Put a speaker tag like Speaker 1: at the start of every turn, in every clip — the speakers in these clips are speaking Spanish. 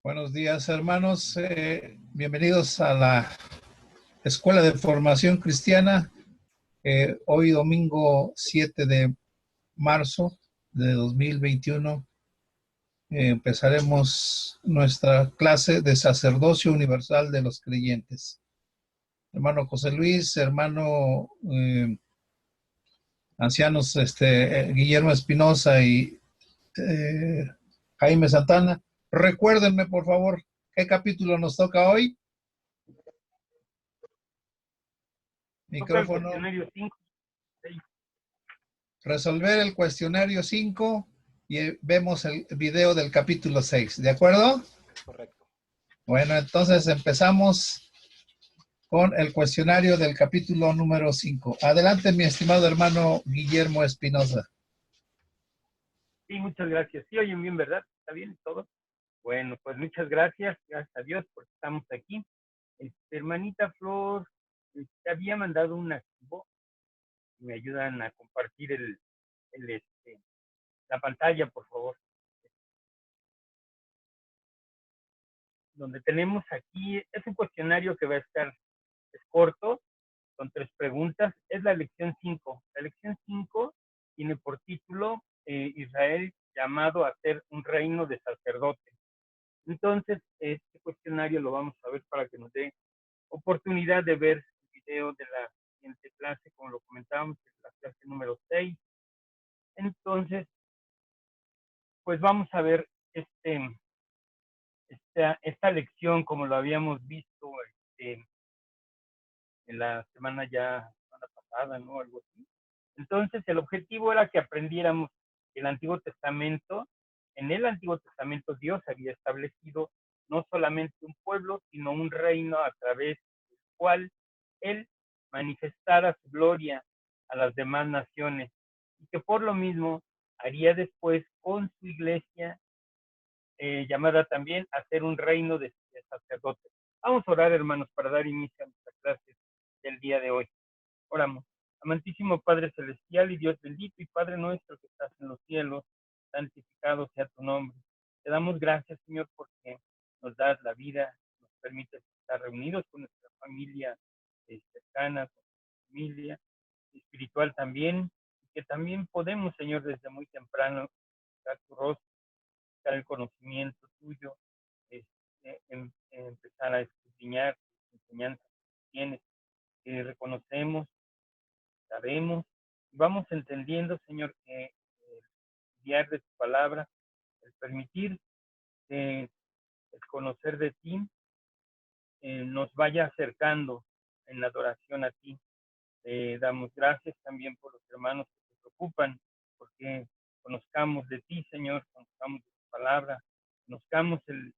Speaker 1: Buenos días, hermanos. Bienvenidos a la Escuela de Formación Cristiana. Hoy domingo 7 de marzo de 2021 empezaremos nuestra clase de Sacerdocio Universal de los Creyentes. Hermano José Luis, hermano ancianos Guillermo Espinosa y Jaime Santana, recuérdenme por favor qué capítulo nos toca hoy. Micrófono. Resolver el cuestionario 5 y vemos el video del capítulo 6. ¿De acuerdo?
Speaker 2: Correcto.
Speaker 1: Bueno, entonces empezamos con el cuestionario del capítulo número 5. Adelante, mi estimado hermano Guillermo Espinosa.
Speaker 3: Sí, muchas gracias. Sí, oyen bien, ¿verdad? ¿Está bien todo? Bueno, pues muchas gracias. Gracias a Dios porque estamos aquí. Hermanita Flor, te había mandado un archivo. Me ayudan a compartir la pantalla, por favor. Donde tenemos aquí, es un cuestionario que va a estar, es corto, con 3 preguntas. Es la lección 5. La lección 5 tiene por título Israel llamado a ser un reino de sacerdotes. Entonces, este cuestionario lo vamos a ver para que nos dé oportunidad de ver el video de la siguiente clase, como lo comentábamos, es la clase número 6. Entonces, pues vamos a ver esta lección como lo habíamos visto en la semana pasada, ¿no? Algo así. Entonces, el objetivo era que aprendiéramos el Antiguo Testamento. En el Antiguo Testamento Dios había establecido no solamente un pueblo, sino un reino a través del cual Él manifestara su gloria a las demás naciones y que por lo mismo haría después con su iglesia, llamada también a ser un reino de sacerdotes. Vamos a orar, hermanos, para dar inicio a nuestra clase del día de hoy. Oramos. Amantísimo Padre Celestial y Dios bendito y Padre nuestro que estás en los cielos, santificado sea tu nombre. Te damos gracias, Señor, porque nos das la vida, nos permites estar reunidos con nuestra familia cercana, con nuestra familia espiritual también, y que también podemos, Señor, desde muy temprano buscar tu rostro, buscar el conocimiento tuyo, empezar a escudriñar tus enseñanzas que tienes, que reconocemos, sabemos, y vamos entendiendo, Señor, que el estudiar de tu palabra, el permitir el conocer de ti, nos vaya acercando en la adoración a ti. Damos gracias también por los hermanos que se preocupan, porque conozcamos de ti, Señor, conozcamos de tu palabra, conozcamos el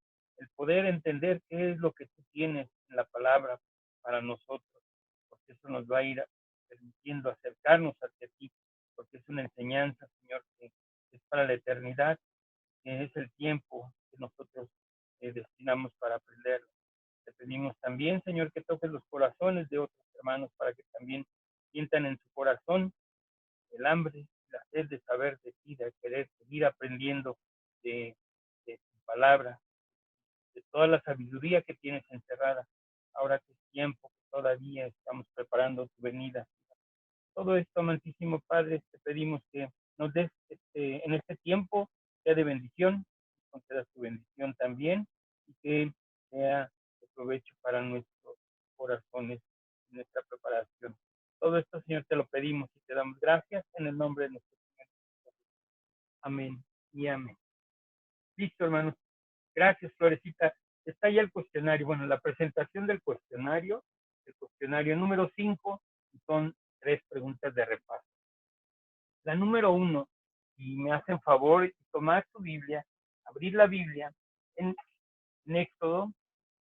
Speaker 3: poder entender qué es lo que tú tienes en la palabra para nosotros, porque eso nos va a ir permitiendo acercarnos hacia ti, porque es una enseñanza, Señor, que es para la eternidad, que es el tiempo que nosotros destinamos para aprenderlo. Te pedimos también, Señor, que toques los corazones de otros hermanos para que también sientan en su corazón el hambre, la sed de saber de ti, de querer seguir aprendiendo de tu palabra, de toda la sabiduría que tienes encerrada. Ahora que es tiempo, que todavía estamos preparando tu venida. Todo esto, amantísimo Padre, te pedimos que nos des en este tiempo, sea de bendición, concedas tu bendición también, y que sea de provecho para nuestros corazones, nuestra preparación. Todo esto, Señor, te lo pedimos y te damos gracias en el nombre de nuestro Señor. Amén y amén. Listo, hermanos. Gracias, Florecita. Está ya el cuestionario. Bueno, la presentación del cuestionario, el cuestionario número 5, son 3 preguntas de repaso. La número 1, si me hacen favor de tomar su Biblia, abrir la Biblia en Éxodo,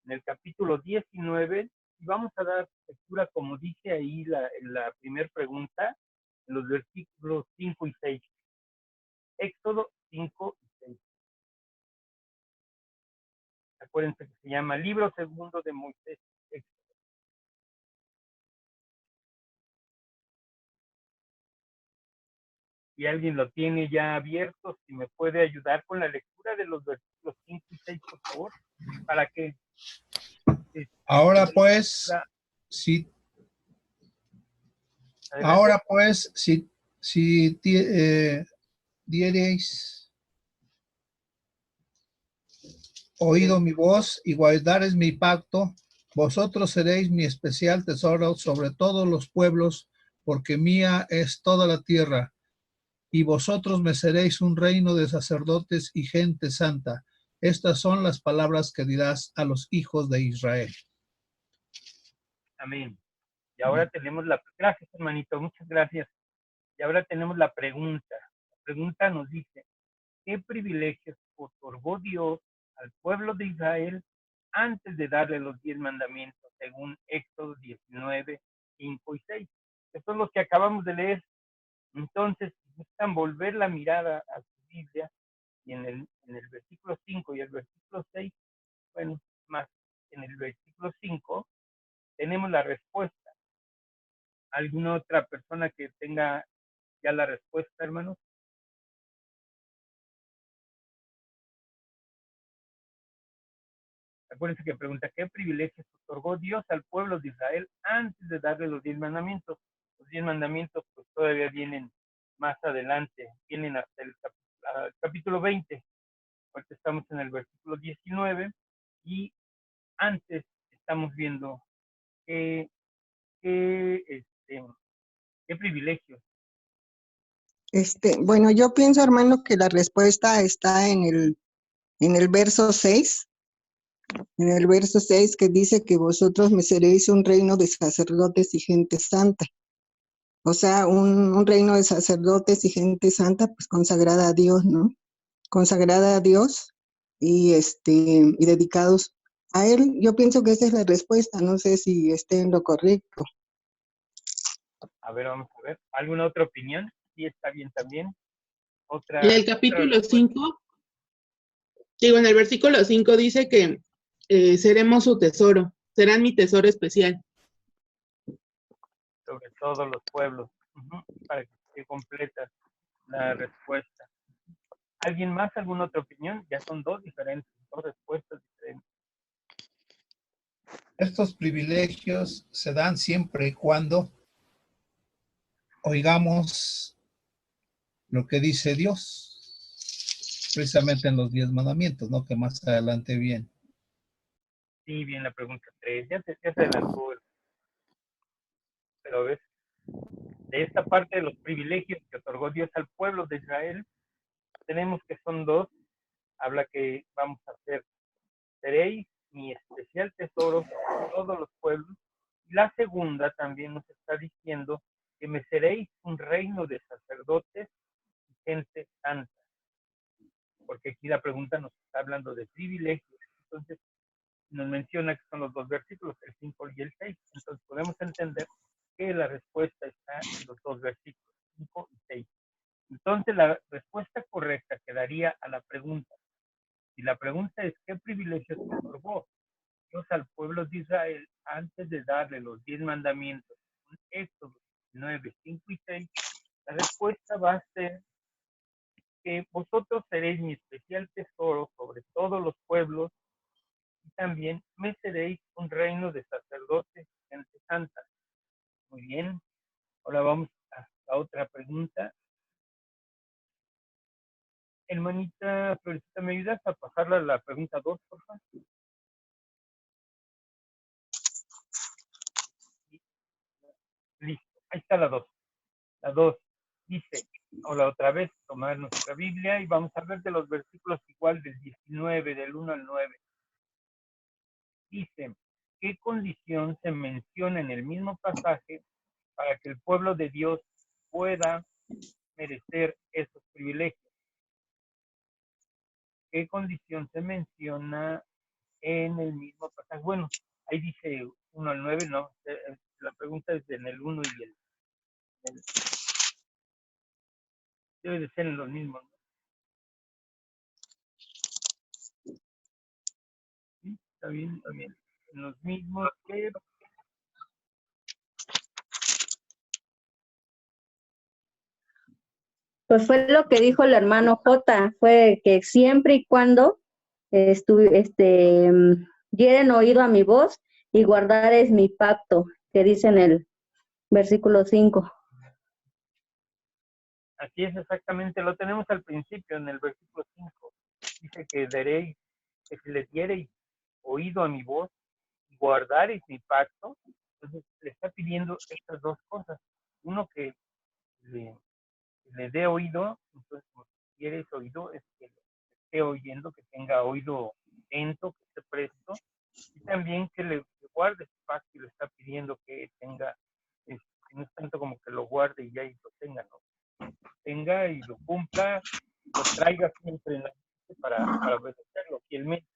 Speaker 3: en el capítulo 19, y vamos a dar lectura como dice ahí la primera pregunta, en los versículos 5 y 6. Éxodo 5 y 6. Acuérdense que se llama Libro Segundo de Moisés. y alguien lo tiene ya abierto, si me puede ayudar con la lectura de los versículos 5 y 6, por favor, para que...
Speaker 1: Ahora pues, si
Speaker 3: Adelante.
Speaker 1: diereis oído mi voz y guardares mi pacto, vosotros seréis mi especial tesoro sobre todos los pueblos, porque mía es toda la tierra, y vosotros me seréis un reino de sacerdotes y gente santa. Estas son las palabras que dirás a los hijos de Israel.
Speaker 3: Amén. Y ahora tenemos gracias, hermanito, muchas gracias. Y ahora tenemos la pregunta. La pregunta nos dice, ¿qué privilegios otorgó Dios al pueblo de Israel antes de darle los 10 mandamientos, según Éxodo 19, 5 y 6? Esto es lo que acabamos de leer. Entonces, si gustan volver la mirada a su Biblia, y en el versículo 5 y el versículo 6, bueno, más en el versículo 5, tenemos la respuesta. ¿Alguna otra persona que tenga ya la respuesta, hermanos? Acuérdense que pregunta, ¿qué privilegios otorgó Dios al pueblo de Israel antes de darle los 10 mandamientos? Los 10 mandamientos pues todavía vienen más adelante, vienen hasta el capítulo 20. Ahorita estamos en el versículo 19 y antes estamos viendo qué, qué, este, qué privilegios.
Speaker 2: Bueno, yo pienso, hermano, que la respuesta está en el verso 6. En el verso 6 que dice que vosotros me seréis un reino de sacerdotes y gente santa. O sea, un reino de sacerdotes y gente santa, pues consagrada a Dios, ¿no? Consagrada a Dios y dedicados a Él. Yo pienso que esa es la respuesta, no sé si esté en lo correcto.
Speaker 3: A ver, vamos a ver. ¿Alguna otra opinión? Sí, está bien también.
Speaker 4: En el capítulo 5, digo, en el versículo 5 dice que seremos su tesoro, serán mi tesoro especial.
Speaker 3: Sobre todos los pueblos, para que esté completa la respuesta. ¿Alguien más? ¿Alguna otra opinión? Ya son dos respuestas diferentes.
Speaker 1: Estos privilegios se dan siempre y cuando oigamos lo que dice Dios, precisamente en los 10 mandamientos, ¿no? Que más adelante viene.
Speaker 3: Sí, bien la pregunta 3. Ya se adelantó. Pero ves, de esta parte de los privilegios que otorgó Dios al pueblo de Israel, tenemos que son dos. Habla que vamos a hacer, seréis mi especial tesoro sobre todos los pueblos. Y la segunda también nos está diciendo que me seréis un reino de sacerdotes y gente santa. Porque aquí la pregunta nos está hablando de privilegios. Entonces, nos menciona que son los dos versículos, el 5 y el 6. Entonces, podemos entender que la respuesta está en los dos versículos, 5 y 6. Entonces, la respuesta correcta que daría a la pregunta, y la pregunta es, ¿qué privilegios otorgó Dios al pueblo de Israel antes de darle los 10 mandamientos? Éxodo 9, 5 y 6. La respuesta va a ser que vosotros seréis mi especial tesoro sobre todos los pueblos y también me seréis un reino de sacerdotes y gente santa. Muy bien, ahora vamos a la otra pregunta. Hermanita Florecita, ¿me ayudas a pasarla a la pregunta 2, por favor? Listo, ahí está la 2. La 2 dice, ahora otra vez, tomar nuestra Biblia y vamos a ver de los versículos igual del 19, del 1 al 9. Dice, ¿qué condición se menciona en el mismo pasaje para que el pueblo de Dios pueda merecer esos privilegios? ¿Qué condición se menciona en el mismo pasaje? Bueno, ahí dice 1 al 9, no, la pregunta es en el 1 y el debe de ser en los mismos, ¿no? ¿Sí? Está bien, también. En los mismos que
Speaker 5: Pues fue lo que dijo el hermano J, fue que siempre y cuando dieren oído a mi voz y guardares mi pacto, que dice en el versículo 5.
Speaker 3: Así es, exactamente, lo tenemos al principio en el versículo 5. Dice que daréis, que si les diereis oído a mi voz, guardareis mi pacto. Entonces le está pidiendo estas dos cosas. Uno, que le dé oído. Entonces, si quieres oído, es que esté oyendo, que tenga oído atento, que esté presto, y también que le guarde su pacto, y le está pidiendo que tenga, no es tanto como que lo guarde y ya y lo tenga, no, tenga y lo cumpla, lo traiga siempre en la mente para obedecerlo fielmente.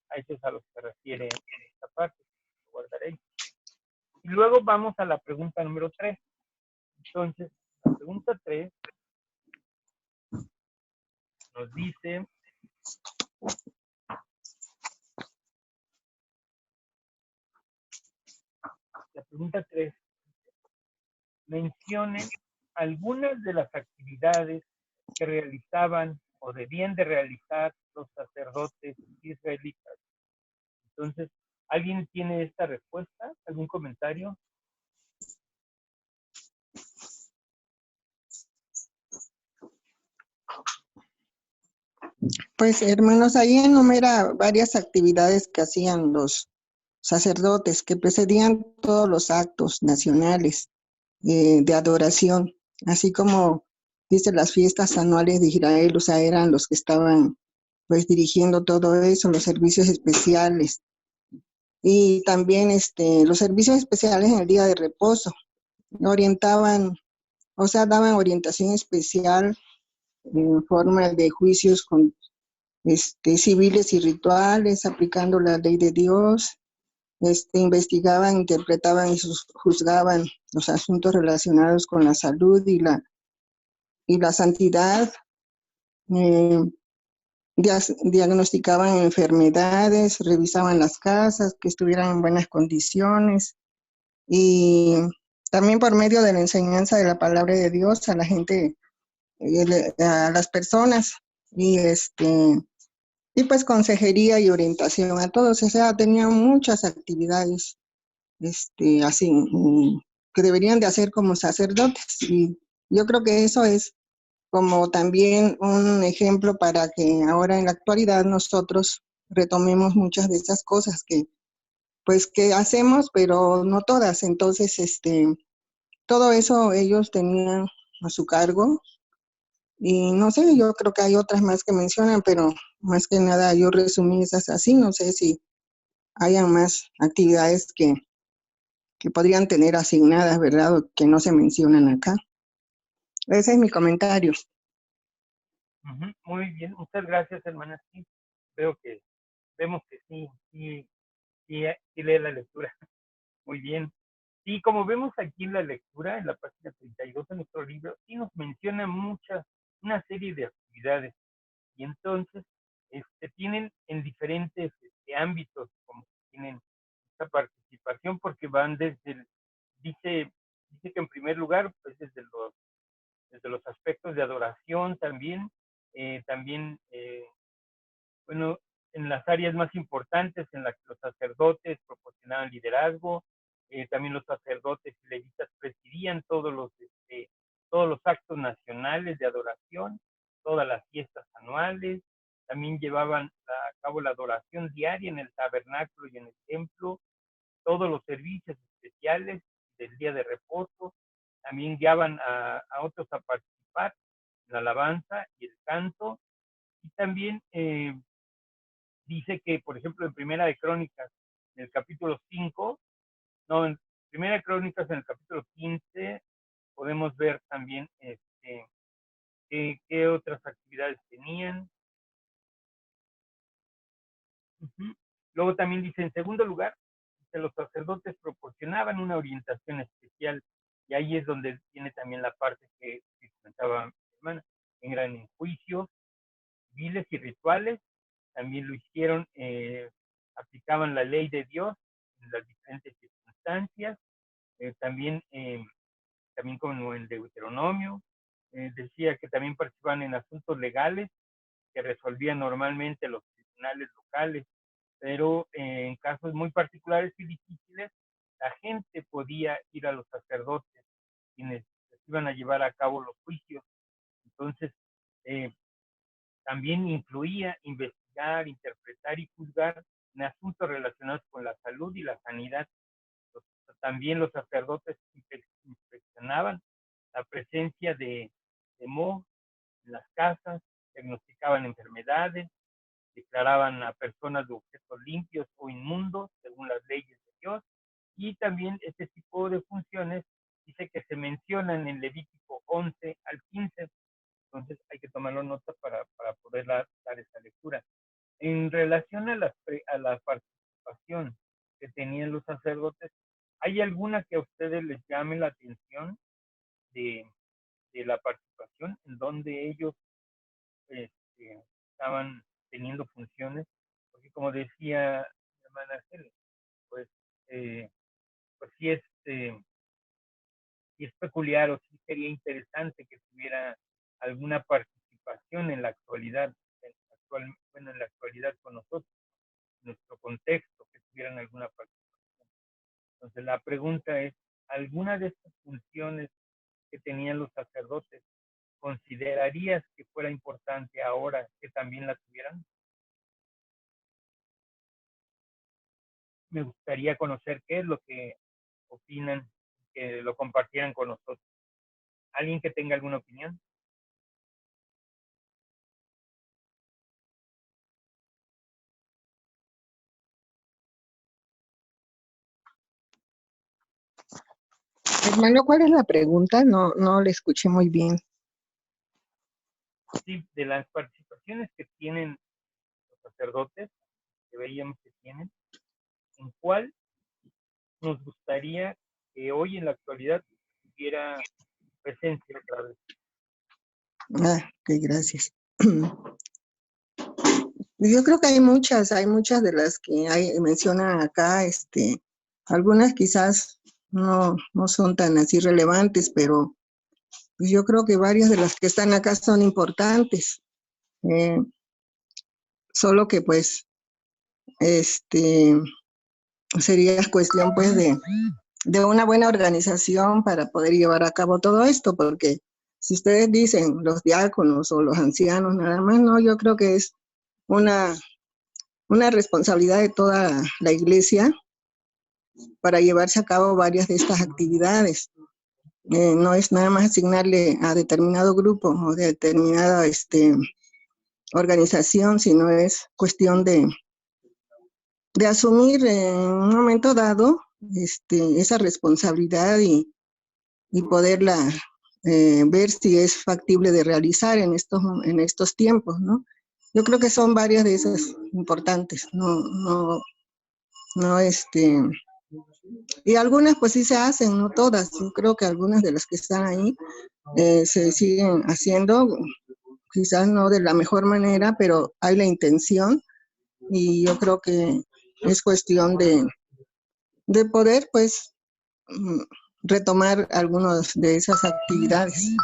Speaker 3: A eso es a lo que se refiere en esta parte, lo guardaréis. Y luego vamos a la pregunta número 3. Entonces, la pregunta 3 nos dice, la pregunta 3, mencionen algunas de las actividades que realizaban o debían de realizar los sacerdotes israelitas. Entonces, ¿alguien tiene esta respuesta? ¿Algún comentario?
Speaker 2: Pues hermanos, ahí enumera varias actividades que hacían los sacerdotes que precedían todos los actos nacionales de adoración, así como dice las fiestas anuales de Israel, o sea, eran los que estaban pues dirigiendo todo eso, los servicios especiales y también los servicios especiales en el día de reposo, orientaban, o sea, daban orientación especial en forma de juicios con civiles y rituales, aplicando la ley de Dios, investigaban, interpretaban y juzgaban los asuntos relacionados con la salud y la santidad, eh, diagnosticaban enfermedades, revisaban las casas, que estuvieran en buenas condiciones, y también por medio de la enseñanza de la palabra de Dios a la gente, a las personas, y pues consejería y orientación a todos. O sea, tenían muchas actividades así, que deberían de hacer como sacerdotes. Y yo creo que eso es como también un ejemplo para que ahora en la actualidad nosotros retomemos muchas de esas cosas que pues que hacemos, pero no todas. Entonces, todo eso ellos tenían a su cargo. Y no sé, yo creo que hay otras más que mencionan, pero más que nada yo resumí esas así. No sé si hayan más actividades que podrían tener asignadas, ¿verdad? O que no se mencionan acá. Ese es mi comentario.
Speaker 3: Muy bien, muchas gracias, hermana. Sí, vemos que sí lee la lectura. Muy bien. Sí, como vemos aquí en la lectura, en la página 32 de nuestro libro, sí nos menciona una serie de actividades. Y entonces, tienen en diferentes ámbitos, como tienen esta participación, porque van dice que en primer lugar, pues desde los aspectos de adoración también, también, bueno, en las áreas más importantes en las que los sacerdotes proporcionaban liderazgo, también los sacerdotes y levitas presidían todos los actos nacionales de adoración, todas las fiestas anuales, también llevaban a cabo la adoración diaria en el tabernáculo y en el templo, todos los servicios especiales del día de reposo, también guiaban a otros a participar en la alabanza y el canto, y también dice que, por ejemplo, en Primera de Crónicas, en el capítulo 5, no, en Primera de Crónicas, en el capítulo 15, podemos ver también qué otras actividades tenían. Luego también dice, en segundo lugar, que los sacerdotes proporcionaban una orientación especial, y ahí es donde tiene también la parte que comentaba mi hermana, eran en juicios civiles y rituales, también lo hicieron, aplicaban la ley de Dios en las diferentes circunstancias, también como en Deuteronomio, decía que también participaban en asuntos legales que resolvían normalmente los tribunales locales, pero en casos muy particulares y difíciles, la gente podía ir a los sacerdotes, quienes iban a llevar a cabo los juicios. Entonces, también incluía investigar, interpretar y juzgar en asuntos relacionados con la salud y la sanidad. También los sacerdotes inspeccionaban la presencia de moho en las casas, diagnosticaban enfermedades, declaraban a personas de objetos limpios o inmundos según las leyes de Dios, y también este tipo de funciones dice que se mencionan en Levítico 11 al 15, entonces hay que tomarlo nota para poder dar esa lectura. En relación a la participación que tenían los sacerdotes, ¿hay alguna que a ustedes les llame la atención de la participación en donde ellos estaban teniendo funciones? Porque como decía mi hermana Cele, pues, pues sí es peculiar, o sí sería interesante que tuviera alguna participación en la actualidad, en la actualidad con nosotros, en nuestro contexto, que tuvieran alguna participación. Entonces la pregunta es, ¿alguna de estas funciones que tenían los sacerdotes considerarías que fuera importante ahora que también la tuvieran? Me gustaría conocer qué es lo que opinan, que lo compartieran con nosotros. ¿Alguien que tenga alguna opinión?
Speaker 2: Hermano, ¿cuál es la pregunta? No le escuché muy bien.
Speaker 3: Sí, de las participaciones que tienen los sacerdotes, que veíamos que tienen, ¿en cuál nos gustaría que hoy en la actualidad tuviera presencia otra vez?
Speaker 2: Ah, ok, gracias. Yo creo que hay muchas de las que mencionan acá, algunas quizás no son tan así relevantes, pero yo creo que varias de las que están acá son importantes. Solo que pues, sería cuestión pues de una buena organización para poder llevar a cabo todo esto, porque si ustedes dicen los diáconos o los ancianos nada más, no, yo creo que es una responsabilidad de toda la iglesia para llevarse a cabo varias de estas actividades. No es nada más asignarle a determinado grupo o de determinada organización, sino es cuestión de asumir en un momento dado esa responsabilidad y poderla ver si es factible de realizar en estos tiempos, ¿no? Yo creo que son varias de esas importantes, no, y algunas pues sí se hacen, no todas. Yo creo que algunas de las que están ahí se siguen haciendo, quizás no de la mejor manera, pero hay la intención y yo creo que es cuestión de poder pues retomar algunas de esas actividades.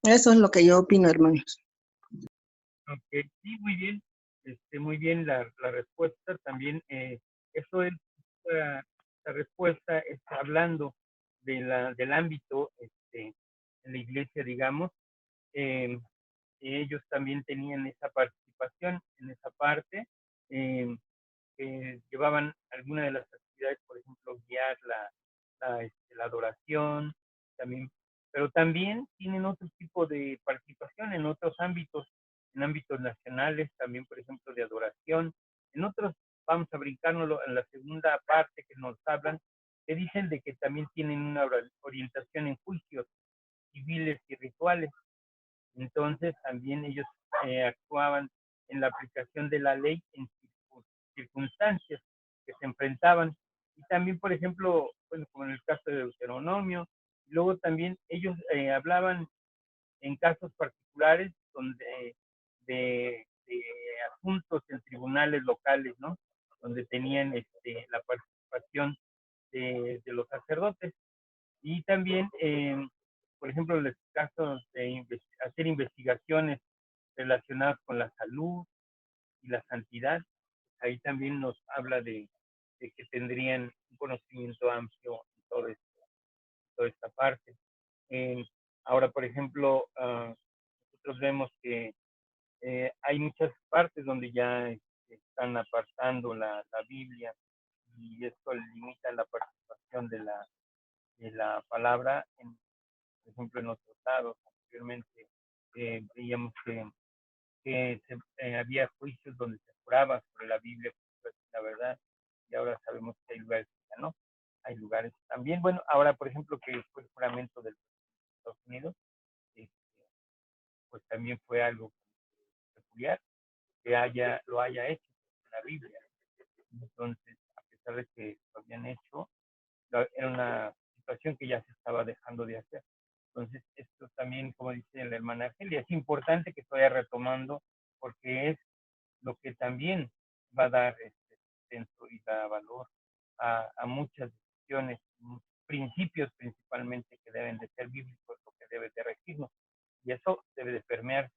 Speaker 2: Eso es lo que yo opino, hermanos.
Speaker 3: Okay, sí, muy bien la respuesta. También eso es, la respuesta está hablando del ámbito en la iglesia, digamos. Ellos también tenían esa participación en esa parte, llevaban alguna de las actividades, por ejemplo, guiar la adoración, también, pero también tienen otro tipo de participación en otros ámbitos, en ámbitos nacionales, también, por ejemplo, de adoración. En otros, vamos a brincárnoslo en la segunda parte que nos hablan, que dicen de que también tienen una orientación en juicios civiles y rituales. Entonces, también ellos actuaban en la aplicación de la ley en circunstancias que se enfrentaban. Y también, por ejemplo, bueno, como en el caso de Deuteronomio, luego también ellos hablaban en casos particulares donde de asuntos en tribunales locales, ¿no? Donde tenían la participación de los sacerdotes. Y también por ejemplo, en los casos de hacer investigaciones relacionadas con la salud y la santidad, ahí también nos habla de que tendrían un conocimiento amplio en toda esta parte. Ahora, por ejemplo, nosotros vemos que hay muchas partes donde ya están apartando la Biblia, y esto limita la participación de la palabra, por ejemplo, en los tratados. Anteriormente veíamos que había juicios donde se juraba sobre la Biblia, pues, la verdad, y ahora sabemos que hay lugares que ya no. Hay lugares también, bueno, ahora, por ejemplo, que fue el juramento del Estados Unidos, este, pues también fue algo peculiar que lo haya hecho en la Biblia. Entonces, a pesar de que lo habían hecho, era una situación que ya se estaba dejando de hacer. Entonces, esto también, como dice la hermana Argelia, es importante que estoy retomando, porque es lo que también va a dar sustento y da valor a muchas decisiones, principios principalmente que deben de ser bíblicos, lo que debe de regirnos, y eso debe de permearse.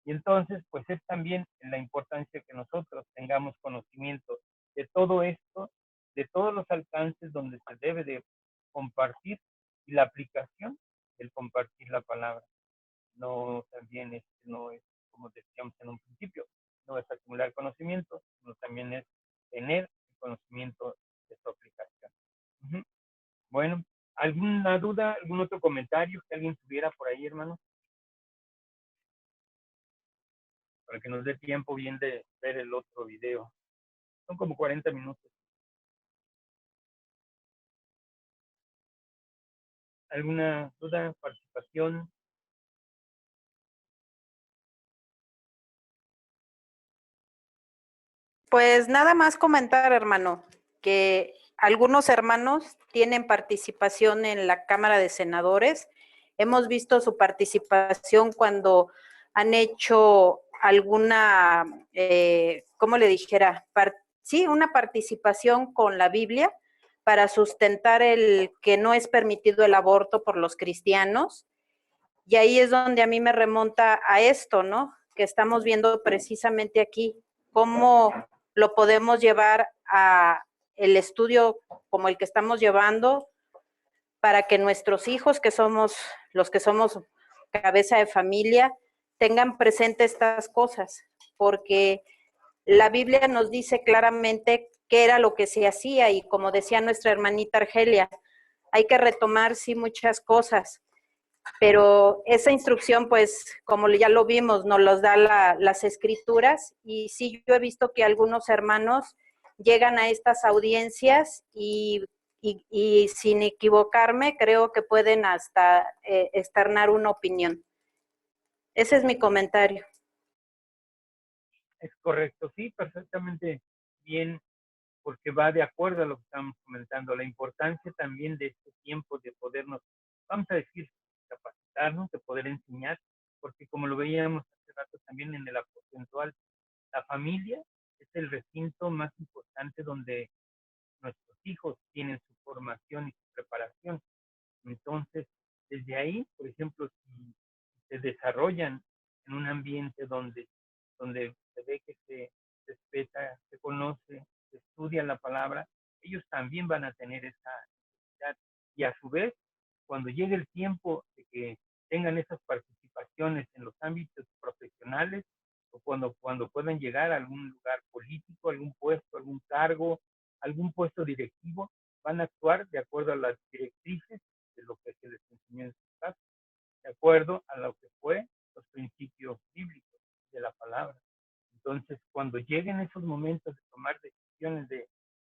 Speaker 3: Y entonces, pues es también la importancia que nosotros tengamos conocimiento de todo esto, de todos los alcances donde se debe de compartir, y la aplicación del compartir la palabra. No, también no es, como decíamos en un principio, no es acumular conocimiento, sino también es tener el conocimiento de su aplicación. Uh-huh. Bueno, ¿alguna duda, algún otro comentario que alguien tuviera por ahí, hermano? Para que nos dé tiempo bien de ver el otro video. Son como 40 minutos. ¿Alguna duda, participación?
Speaker 6: Pues nada más comentar, hermano, que algunos hermanos tienen participación en la Cámara de Senadores. Hemos visto su participación cuando han hecho alguna, ¿cómo le dijera? Sí, una participación con la Biblia para sustentar el que no es permitido el aborto por los cristianos. Y ahí es donde a mí me remonta a esto, ¿no? Que estamos viendo precisamente aquí, cómo lo podemos llevar a el estudio como el que estamos llevando para que nuestros hijos, que somos los que somos cabeza de familia, tengan presente estas cosas, porque la Biblia nos dice claramente qué era lo que se hacía, y como decía nuestra hermanita Argelia, hay que retomar sí muchas cosas, pero esa instrucción, pues, como ya lo vimos, nos los da las escrituras, y sí, yo he visto que algunos hermanos llegan a estas audiencias y sin equivocarme, creo que pueden hasta externar una opinión. Ese es mi comentario.
Speaker 3: Es correcto, sí, perfectamente bien, porque va de acuerdo a lo que estamos comentando, la importancia también de este tiempo de podernos, vamos a decir, capacitarnos, de poder enseñar, porque como lo veíamos hace rato también en el aposentual, la familia es el recinto más importante donde nuestros hijos tienen su formación y su preparación. Entonces, desde ahí, por ejemplo, si se desarrollan en un ambiente donde se ve que se respeta, se conoce, se estudia la palabra, ellos también van a tener esa necesidad. Y a su vez, cuando llegue el tiempo de que tengan esas participaciones en los ámbitos profesionales, o cuando puedan llegar a algún lugar político, algún puesto, algún cargo, algún puesto directivo, van a actuar de acuerdo a las directrices de lo que se les enseñó en su casa, de acuerdo a lo que fue los principios bíblicos de la palabra. Entonces, cuando lleguen esos momentos de tomar decisiones de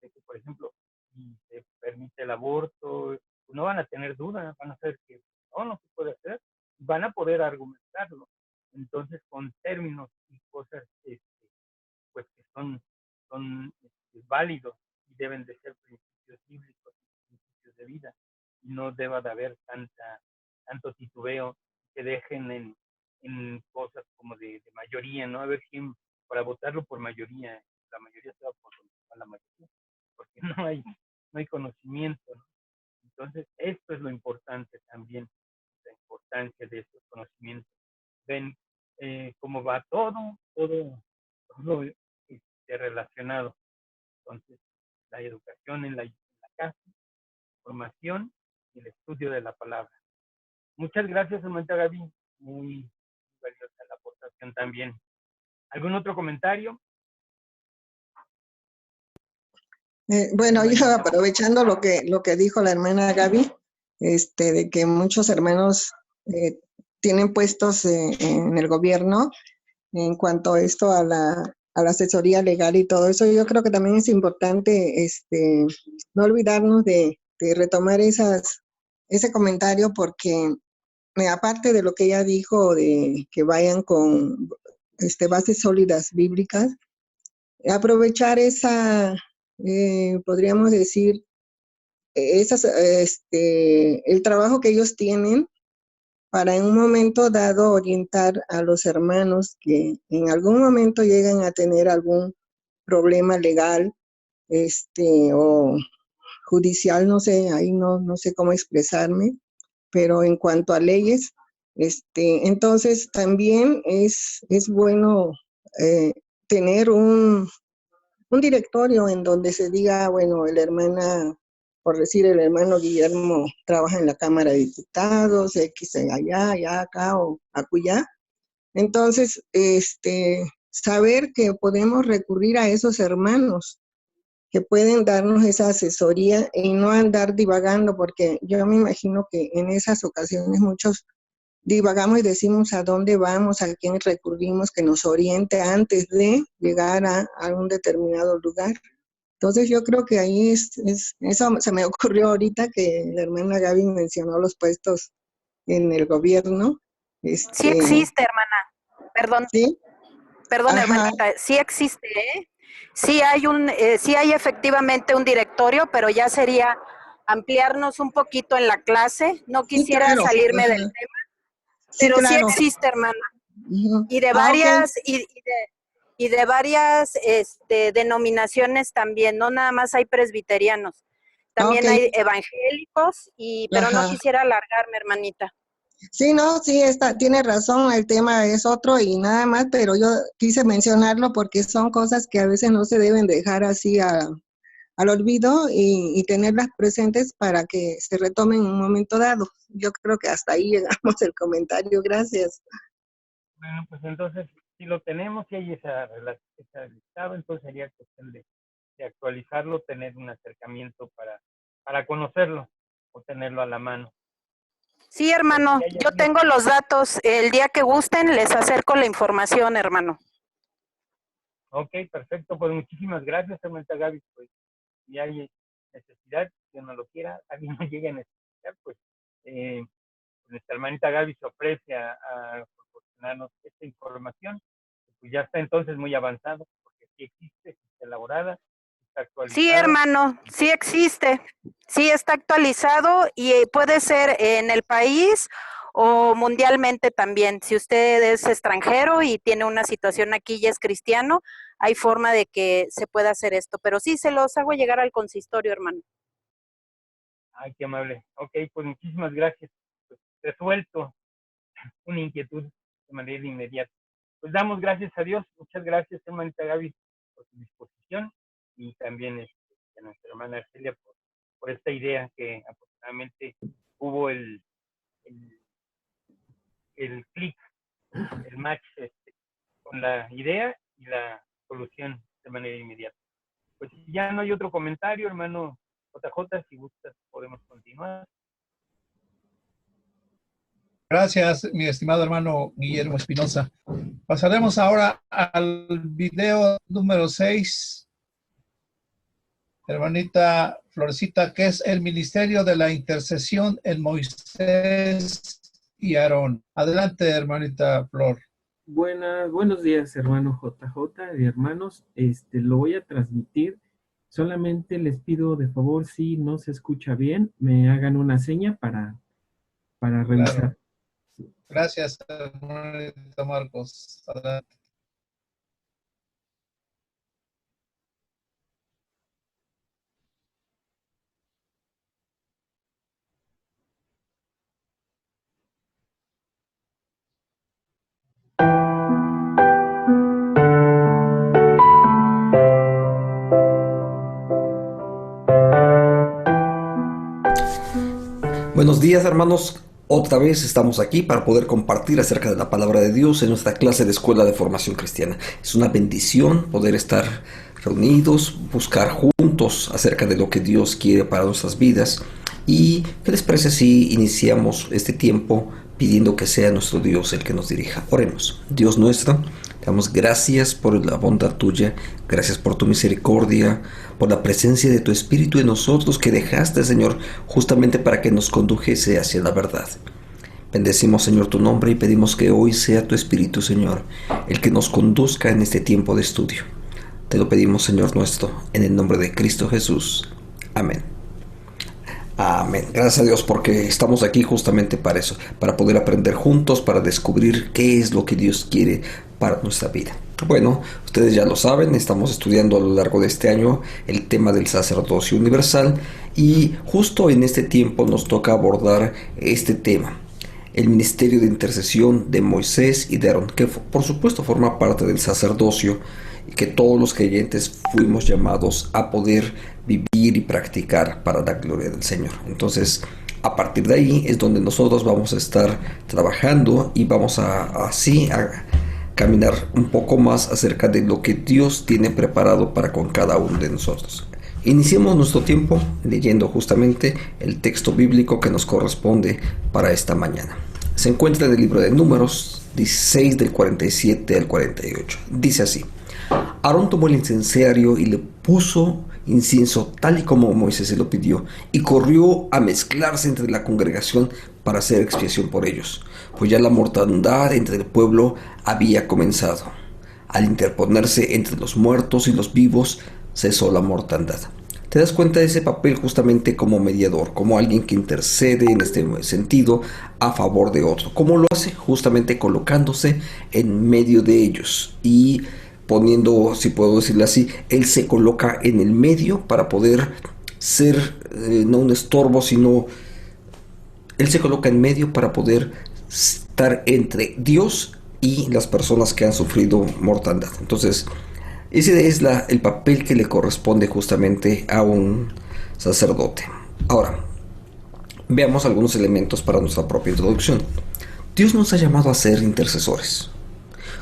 Speaker 3: que, por ejemplo, si se permite el aborto, no van a tener duda, van a saber que no se puede hacer, van a poder argumentarlo. Entonces, con términos y cosas pues que son válidos y deben de ser principios bíblicos, principios de vida, y no deba de haber tanto titubeo que dejen en cosas como de mayoría, ¿no? A ver quién, para votarlo por mayoría, la mayoría se va por la mayoría, porque no hay conocimiento, ¿no? Entonces, esto es lo importante también, la importancia de estos conocimientos. Ven cómo va todo relacionado. Entonces, la educación en la casa, formación y el estudio de la palabra. Muchas gracias, hermanita Gaby. Muy valiosa la aportación también. ¿Algún otro comentario?
Speaker 2: Bueno, yo aprovechando lo que dijo la hermana Gaby, de que muchos hermanos tienen puestos en el gobierno en cuanto a esto, a la asesoría legal y todo eso, yo creo que también es importante no olvidarnos de retomar ese comentario, porque aparte de lo que ella dijo, de que vayan con bases sólidas bíblicas, aprovechar podríamos decir, el trabajo que ellos tienen para en un momento dado orientar a los hermanos que en algún momento llegan a tener algún problema legal, o judicial, no sé, ahí no sé cómo expresarme, pero en cuanto a leyes, entonces también es bueno tener un directorio en donde se diga, bueno, por decir, el hermano Guillermo trabaja en la Cámara de Diputados, X allá, acá o acullá. Entonces, saber que podemos recurrir a esos hermanos que pueden darnos esa asesoría y no andar divagando, porque yo me imagino que en esas ocasiones muchos divagamos y decimos a dónde vamos, a quién recurrimos, que nos oriente antes de llegar a un determinado lugar. Entonces yo creo que ahí eso se me ocurrió ahorita que la hermana Gaby mencionó los puestos en el gobierno.
Speaker 6: Sí existe, hermana. Perdón.
Speaker 2: ¿Sí?
Speaker 6: Perdón,
Speaker 2: Ajá.
Speaker 6: hermanita, sí existe, ¿eh? Sí hay efectivamente un directorio, pero ya sería ampliarnos un poquito en la clase. No quisiera
Speaker 2: claro.
Speaker 6: salirme
Speaker 2: Ajá.
Speaker 6: del tema,
Speaker 2: Sí,
Speaker 6: pero sí
Speaker 2: claro.
Speaker 6: existe, hermana.
Speaker 2: Ujú.
Speaker 6: Y de varias, y de varias denominaciones también, no nada más hay presbiterianos, también hay evangélicos, pero no
Speaker 2: Ajá.
Speaker 6: quisiera alargarme, hermanita.
Speaker 2: Sí, no, sí, tiene razón, el tema es otro y nada más, pero yo quise mencionarlo porque son cosas que a veces no se deben dejar así al olvido y tenerlas presentes para que se retomen en un momento dado. Yo creo que hasta ahí llegamos el comentario, gracias.
Speaker 3: Bueno, pues entonces, si lo tenemos y hay esa listado, entonces sería cuestión de actualizarlo, tener un acercamiento para conocerlo o tenerlo a la mano.
Speaker 6: Sí, hermano, yo tengo los datos. El día que gusten, les acerco la información, hermano.
Speaker 3: Ok, perfecto. Pues muchísimas gracias, hermanita Gaby. Pues si hay necesidad, que no lo quiera, alguien no llegue a necesitar, pues nuestra hermanita Gaby se ofrece a proporcionarnos esta información. Pues ya está entonces muy avanzado, porque sí existe, está elaborada, está actualizada.
Speaker 6: Sí, hermano, sí existe, sí está actualizado y puede ser en el país o mundialmente también. Si usted es extranjero y tiene una situación aquí y es cristiano, hay forma de que se pueda hacer esto, pero sí se los hago llegar al consistorio, hermano.
Speaker 3: Ay, qué amable. Ok, pues muchísimas gracias. Pues, resuelto una inquietud de manera inmediata. Pues damos gracias a Dios. Muchas gracias, hermanita Gaby, por su disposición y también a nuestra hermana Arcelia por esta idea que afortunadamente hubo el clic, el match con la idea y la solución de manera inmediata. Pues si ya no hay otro comentario, hermano JJ, si gustas podemos continuar.
Speaker 1: Gracias, mi estimado hermano Guillermo Espinosa. Pasaremos ahora al video número 6. Hermanita Florecita, que es el ministerio de la intercesión en Moisés y Aarón. Adelante, hermanita Flor.
Speaker 7: Buenos días, hermano JJ y hermanos. Lo voy a transmitir. Solamente les pido de favor, si no se escucha bien, me hagan una seña para revisar.
Speaker 1: Claro. Gracias, hermanita Marcos. Adelante.
Speaker 8: Buenos días, hermanos. Otra vez estamos aquí para poder compartir acerca de la palabra de Dios en nuestra clase de Escuela de Formación Cristiana. Es una bendición poder estar reunidos, buscar juntos acerca de lo que Dios quiere para nuestras vidas. ¿Y qué les parece si iniciamos este tiempo pidiendo que sea nuestro Dios el que nos dirija? Oremos. Dios nuestro, te damos gracias por la bondad tuya, gracias por tu misericordia, por la presencia de tu Espíritu en nosotros que dejaste, Señor, justamente para que nos condujese hacia la verdad. Bendecimos, Señor, tu nombre y pedimos que hoy sea tu Espíritu, Señor, el que nos conduzca en este tiempo de estudio. Te lo pedimos, Señor nuestro, en el nombre de Cristo Jesús. Amén. Amén. Gracias a Dios porque estamos aquí justamente para eso, para poder aprender juntos, para descubrir qué es lo que Dios quiere para nuestra vida. Bueno, ustedes ya lo saben, estamos estudiando a lo largo de este año el tema del sacerdocio universal y justo en este tiempo nos toca abordar este tema, el ministerio de intercesión de Moisés y de Aarón, que por supuesto forma parte del sacerdocio y que todos los creyentes fuimos llamados a poder vivir y practicar para la gloria del Señor. Entonces, a partir de ahí es donde nosotros vamos a estar trabajando y vamos a caminar un poco más acerca de lo que Dios tiene preparado para con cada uno de nosotros. Iniciemos nuestro tiempo leyendo justamente el texto bíblico que nos corresponde para esta mañana. Se encuentra en el libro de Números 16 del 47 al 48. Dice así: Aarón tomó el incensario y le puso incienso tal y como Moisés se lo pidió, y corrió a mezclarse entre la congregación para hacer expiación por ellos, pues ya la mortandad entre el pueblo había comenzado. Al interponerse entre los muertos y los vivos, cesó la mortandad. Te das cuenta de ese papel justamente como mediador, como alguien que intercede en este sentido a favor de otro. ¿Cómo lo hace? Justamente colocándose en medio de ellos y poniendo, si puedo decirlo así, él se coloca en el medio para poder ser no un estorbo, sino él se coloca en medio para poder estar entre Dios y las personas que han sufrido mortandad. Entonces, ese es el papel que le corresponde justamente a un sacerdote. Ahora, veamos algunos elementos para nuestra propia introducción. Dios nos ha llamado a ser intercesores,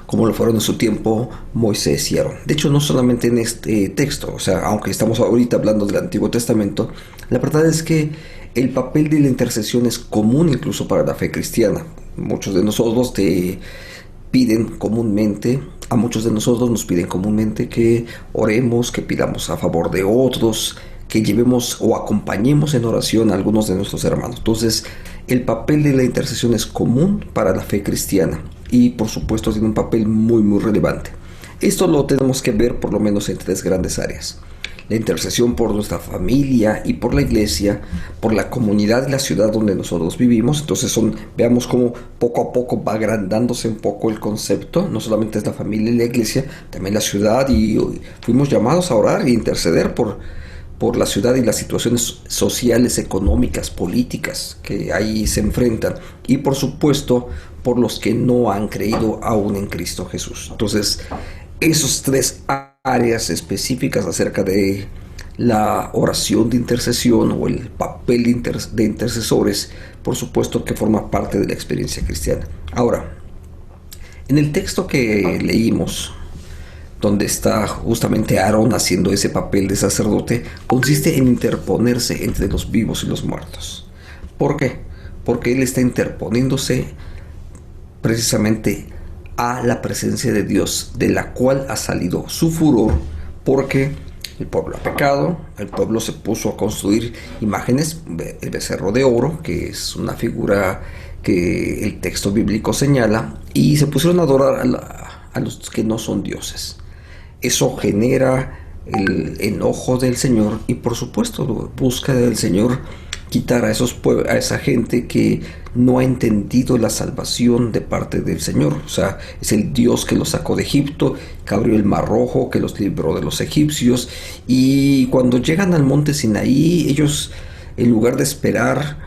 Speaker 8: como lo fueron en su tiempo Moisés y Aarón. De hecho, no solamente en este texto, o sea, aunque estamos ahorita hablando del Antiguo Testamento, la verdad es que el papel de la intercesión es común incluso para la fe cristiana. Muchos de nosotros a muchos de nosotros nos piden comúnmente que oremos, que pidamos a favor de otros, que llevemos o acompañemos en oración a algunos de nuestros hermanos. Entonces, el papel de la intercesión es común para la fe cristiana y por supuesto tiene un papel muy relevante. Esto lo tenemos que ver por lo menos en 3 grandes áreas: la intercesión por nuestra familia y por la iglesia, por la comunidad y la ciudad donde nosotros vivimos. Entonces veamos cómo poco a poco va agrandándose un poco el concepto. No solamente es la familia y la iglesia, también la ciudad, y fuimos llamados a orar e interceder por la ciudad y las situaciones sociales, económicas, políticas que ahí se enfrentan, y por supuesto por los que no han creído aún en Cristo Jesús. Entonces, esos 3 áreas específicas acerca de la oración de intercesión o el papel de intercesores, por supuesto que forma parte de la experiencia cristiana. Ahora, en el texto que leímos, donde está justamente Aarón haciendo ese papel de sacerdote, consiste en interponerse entre los vivos y los muertos. ¿Por qué? Porque él está interponiéndose precisamente a la presencia de Dios, de la cual ha salido su furor, porque el pueblo ha pecado, el pueblo se puso a construir imágenes, el becerro de oro, que es una figura que el texto bíblico señala, y se pusieron a adorar a los que no son dioses. Eso genera el enojo del Señor y por supuesto busca del Señor quitar a esa gente que no ha entendido la salvación de parte del Señor. O sea, es el Dios que los sacó de Egipto, que abrió el Mar Rojo, que los libró de los egipcios, y cuando llegan al monte Sinaí, ellos, en lugar de esperar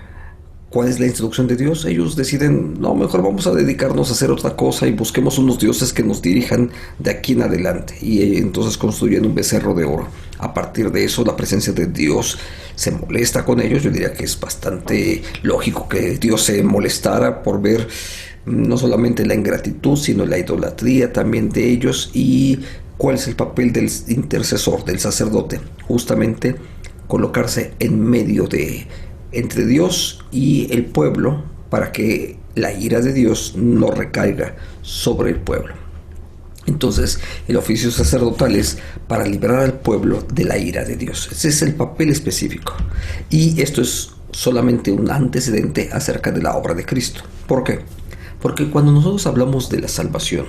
Speaker 8: ¿Cuál es la instrucción de Dios? Ellos deciden, no, mejor vamos a dedicarnos a hacer otra cosa y busquemos unos dioses que nos dirijan de aquí en adelante. Y entonces construyen un becerro de oro. A partir de eso, la presencia de Dios se molesta con ellos. Yo diría que es bastante lógico que Dios se molestara por ver no solamente la ingratitud, sino la idolatría también de ellos. ¿Y cuál es el papel del intercesor, del sacerdote? Justamente colocarse en medio entre Dios y el pueblo, para que la ira de Dios no recaiga sobre el pueblo. Entonces, el oficio sacerdotal es para librar al pueblo de la ira de Dios. Ese es el papel específico. Y esto es solamente un antecedente acerca de la obra de Cristo. ¿Por qué? Porque cuando nosotros hablamos de la salvación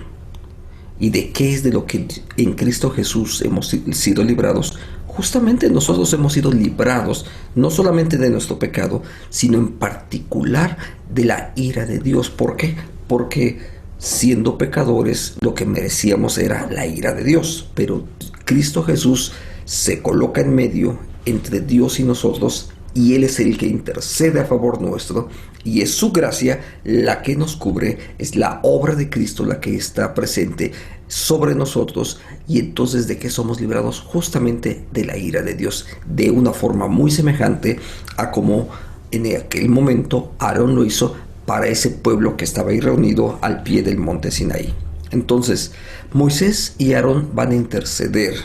Speaker 8: y de qué es de lo que en Cristo Jesús hemos sido librados, justamente nosotros hemos sido librados no solamente de nuestro pecado, sino en particular de la ira de Dios. ¿Por qué? Porque siendo pecadores, lo que merecíamos era la ira de Dios. Pero Cristo Jesús se coloca en medio entre Dios y nosotros, y Él es el que intercede a favor nuestro, y es su gracia la que nos cubre, es la obra de Cristo la que está presente sobre nosotros. Y entonces, ¿de qué somos librados? Justamente de la ira de Dios, de una forma muy semejante a como en aquel momento Aarón lo hizo para ese pueblo que estaba ahí reunido al pie del monte Sinaí. Entonces, Moisés y Aarón van a interceder.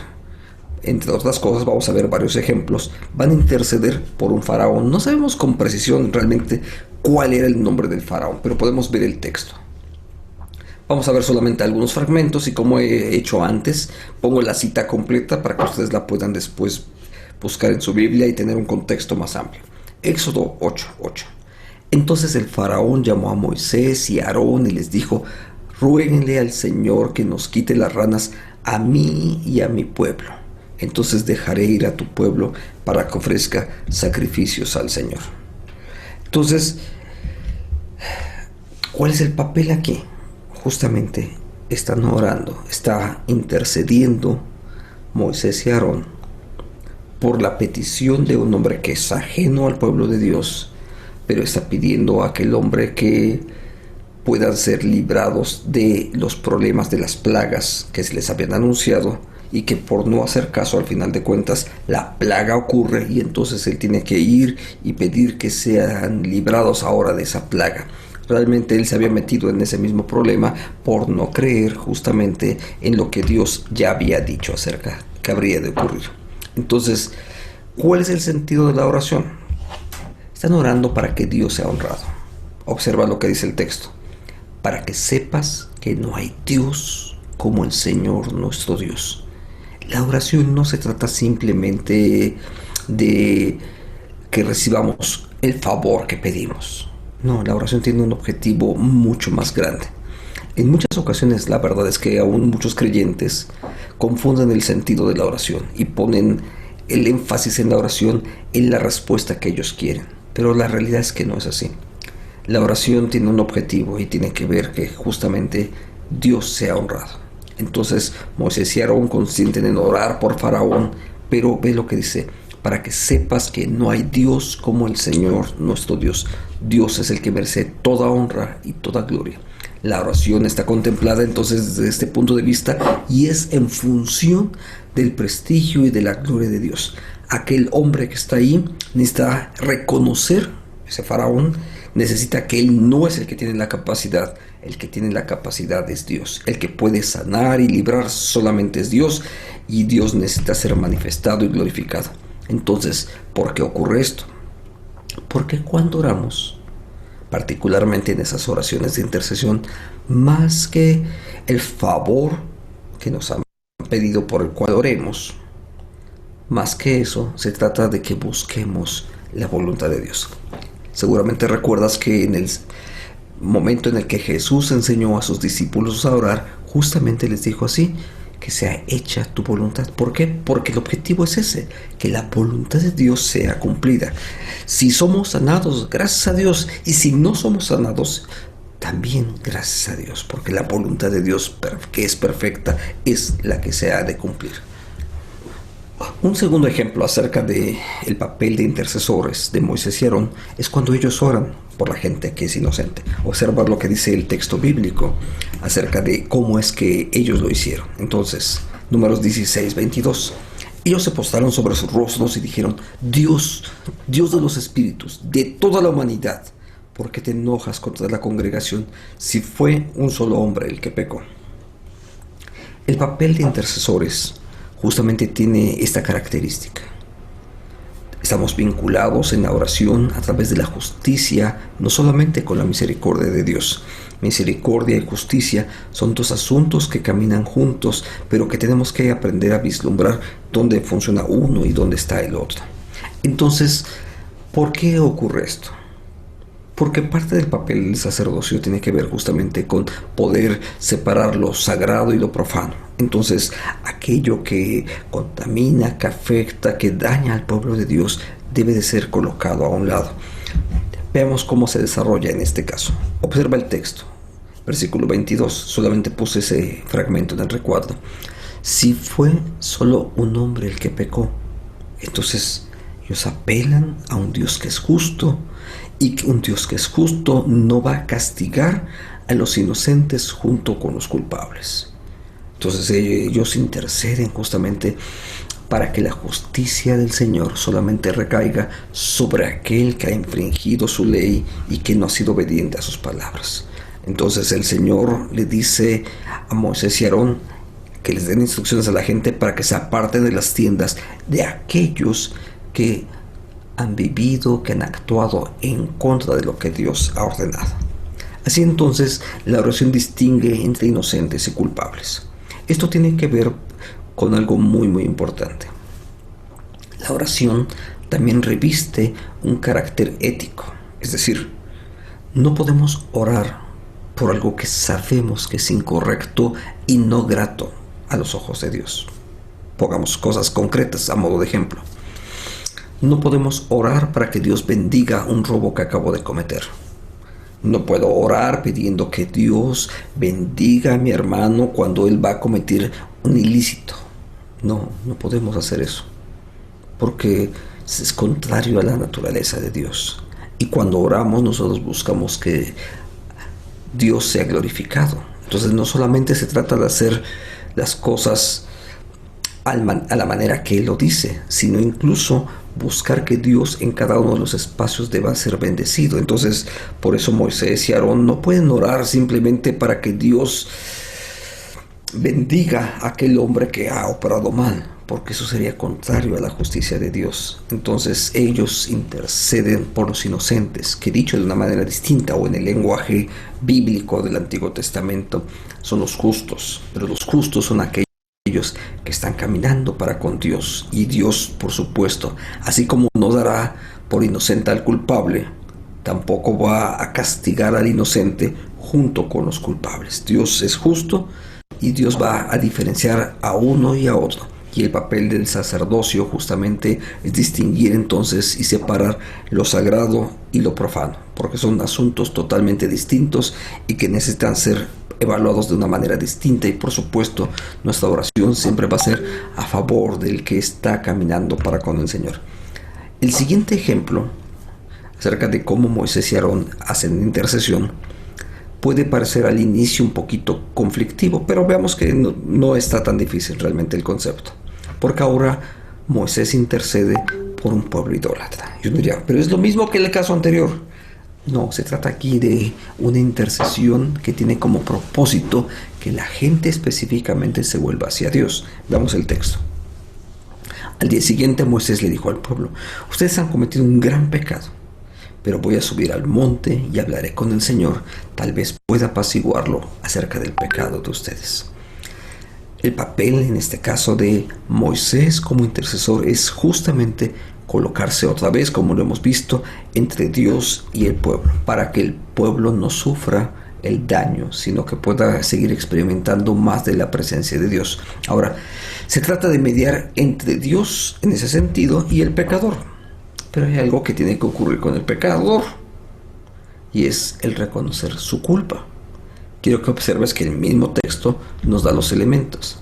Speaker 8: Entre otras cosas, vamos a ver varios ejemplos. Van a interceder por un faraón. No sabemos con precisión realmente cuál era el nombre del faraón, pero podemos ver el texto. Vamos a ver solamente algunos fragmentos, y como he hecho antes, pongo la cita completa para que ustedes la puedan después buscar en su Biblia y tener un contexto más amplio. Éxodo 8:8. Entonces el faraón llamó a Moisés y a Aarón y les dijo: ruéguenle al Señor que nos quite las ranas a mí y a mi pueblo. Entonces dejaré ir a tu pueblo para que ofrezca sacrificios al Señor. Entonces, ¿cuál es el papel aquí? Justamente están orando, está intercediendo Moisés y Aarón por la petición de un hombre que es ajeno al pueblo de Dios, pero está pidiendo a aquel hombre que puedan ser librados de los problemas de las plagas que se les habían anunciado, y que por no hacer caso, al final de cuentas, la plaga ocurre, y entonces él tiene que ir y pedir que sean librados ahora de esa plaga. Realmente él se había metido en ese mismo problema por no creer justamente en lo que Dios ya había dicho acerca que habría de ocurrir. Entonces, ¿cuál es el sentido de la oración? Están orando para que Dios sea honrado. Observa lo que dice el texto: para que sepas que no hay Dios como el Señor nuestro Dios. La oración no se trata simplemente de que recibamos el favor que pedimos. No, la oración tiene un objetivo mucho más grande. En muchas ocasiones, la verdad es que aún muchos creyentes confunden el sentido de la oración y ponen el énfasis en la oración en la respuesta que ellos quieren. Pero la realidad es que no es así. La oración tiene un objetivo y tiene que ver que justamente Dios sea honrado. Entonces Moisés y Aarón consienten en orar por Faraón, pero ve lo que dice: para que sepas que no hay Dios como el Señor nuestro Dios. Dios es el que merece toda honra y toda gloria. La oración está contemplada entonces desde este punto de vista, y es en función del prestigio y de la gloria de Dios. Aquel hombre que está ahí necesita reconocer, ese Faraón necesita que él no es el que tiene la capacidad. El que tiene la capacidad es Dios. El que puede sanar y librar solamente es Dios, y Dios necesita ser manifestado y glorificado. Entonces, ¿por qué ocurre esto? Porque cuando oramos, particularmente en esas oraciones de intercesión, más que el favor que nos han pedido por el cual oremos, más que eso, se trata de que busquemos la voluntad de Dios. Seguramente recuerdas que en el momento en el que Jesús enseñó a sus discípulos a orar, justamente les dijo así: que sea hecha tu voluntad. ¿Por qué? Porque el objetivo es ese, que la voluntad de Dios sea cumplida. Si somos sanados, gracias a Dios, y si no somos sanados, también gracias a Dios, porque la voluntad de Dios, que es perfecta, es la que se ha de cumplir. Un segundo ejemplo acerca del papel de intercesores de Moisés y Aarón es cuando ellos oran por la gente que es inocente. Observa lo que dice el texto bíblico acerca de cómo es que ellos lo hicieron. Entonces, Números 16, 22. Ellos se postraron sobre sus rostros y dijeron: Dios, Dios de los espíritus, de toda la humanidad, ¿por qué te enojas contra la congregación si fue un solo hombre el que pecó? El papel de intercesores justamente tiene esta característica. Estamos vinculados en la oración a través de la justicia, no solamente con la misericordia de Dios. Misericordia y justicia son dos asuntos que caminan juntos, pero que tenemos que aprender a vislumbrar dónde funciona uno y dónde está el otro. Entonces, ¿por qué ocurre esto? Porque parte del papel del sacerdocio tiene que ver justamente con poder separar lo sagrado y lo profano. Entonces, aquello que contamina, que afecta, que daña al pueblo de Dios, debe de ser colocado a un lado. Veamos cómo se desarrolla en este caso. Observa el texto, versículo 22. Solamente puse ese fragmento en el recuadro. Si fue solo un hombre el que pecó, entonces ellos apelan a un Dios que es justo, y que un Dios que es justo no va a castigar a los inocentes junto con los culpables. Entonces ellos interceden justamente para que la justicia del Señor solamente recaiga sobre aquel que ha infringido su ley y que no ha sido obediente a sus palabras. Entonces el Señor le dice a Moisés y Aarón que les den instrucciones a la gente para que se aparten de las tiendas de aquellos que han vivido, que han actuado en contra de lo que Dios ha ordenado. Así entonces, la oración distingue entre inocentes y culpables. Esto tiene que ver con algo muy muy importante. La oración también reviste un carácter ético, es decir, no podemos orar por algo que sabemos que es incorrecto y no grato a los ojos de Dios. Pongamos cosas concretas a modo de ejemplo. No podemos orar para que Dios bendiga un robo que acabo de cometer. No puedo orar pidiendo que Dios bendiga a mi hermano cuando él va a cometer un ilícito. No podemos hacer eso, porque es contrario a la naturaleza de Dios. Y cuando oramos, nosotros buscamos que Dios sea glorificado. Entonces no solamente se trata de hacer las cosas a la manera que Él lo dice, sino incluso buscar que Dios en cada uno de los espacios deba ser bendecido. Entonces, por eso Moisés y Aarón no pueden orar simplemente para que Dios bendiga a aquel hombre que ha operado mal, porque eso sería contrario a la justicia de Dios. Entonces ellos interceden por los inocentes, que dicho de una manera distinta o en el lenguaje bíblico del Antiguo Testamento, son los justos, pero los justos son aquellos que están caminando para con Dios, y Dios, por supuesto, así como no dará por inocente al culpable, tampoco va a castigar al inocente junto con los culpables. Dios es justo y Dios va a diferenciar a uno y a otro, y el papel del sacerdocio justamente es distinguir entonces y separar lo sagrado y lo profano, porque son asuntos totalmente distintos y que necesitan ser evaluados de una manera distinta. Y por supuesto nuestra oración siempre va a ser a favor del que está caminando para con el Señor. El siguiente ejemplo acerca de cómo Moisés y Aarón hacen intercesión puede parecer al inicio un poquito conflictivo, pero veamos que no está tan difícil realmente el concepto, porque ahora Moisés intercede por un pueblo idólatra. Yo diría, pero es lo mismo que el caso anterior. No, se trata aquí de una intercesión que tiene como propósito que la gente específicamente se vuelva hacia Dios. Veamos el texto. Al día siguiente Moisés le dijo al pueblo: ustedes han cometido un gran pecado, pero voy a subir al monte y hablaré con el Señor, tal vez pueda apaciguarlo acerca del pecado de ustedes. El papel en este caso de Moisés como intercesor es justamente colocarse otra vez, como lo hemos visto, entre Dios y el pueblo, para que el pueblo no sufra el daño, sino que pueda seguir experimentando más de la presencia de Dios. Ahora, se trata de mediar entre Dios en ese sentido y el pecador, pero hay algo que tiene que ocurrir con el pecador, y es el reconocer su culpa. Quiero que observes que el mismo texto nos da los elementos.